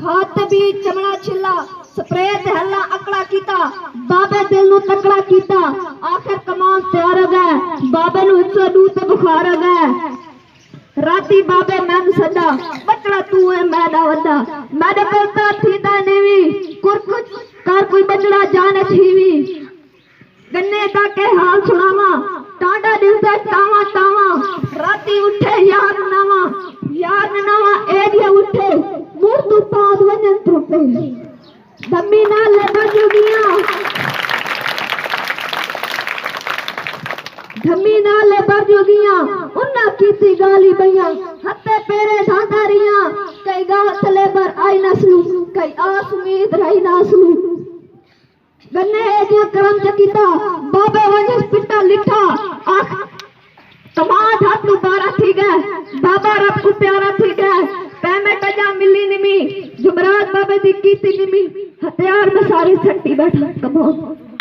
खात भी चमड़ा छिला स्प्रे ते हल्ला अकड़ा कीता बाबे दिल नू तकड़ा कीता आखिर कमाल तैयार हो गए बाबे नू 102 ते बुखार हो गए राती बाबे मैन सदा बचड़ा तू है मैदा वदा मैंने बोलता थी ता नेवी कुछ कर कोई बचड़ा जाने छीवी गन्ने दा के हाल सुनावा टांडा दिल से टावा टावा राती उठे यार नवा एरिया उठे मुर तू पाद वजन थोपे दम्मी ना ले बजुगियां धम्मी ना ले बजुगियां उन्ना कीती गाली बैया हत्ते पेरे धांदारियां कई गांव थले पर आई नसलू कई आस उम्मीद रही नासलू गन्ने एरिया करम चकीता बाबे वजह पिटा लिखा आख कमाद हाथ नू बारा थी गए बाबा रब को प्यारा थी गए पैमे कजा मिली निमी जुमरात बाबे दी कीती निमी हथियार में सारी सट्टी बैठा कमाद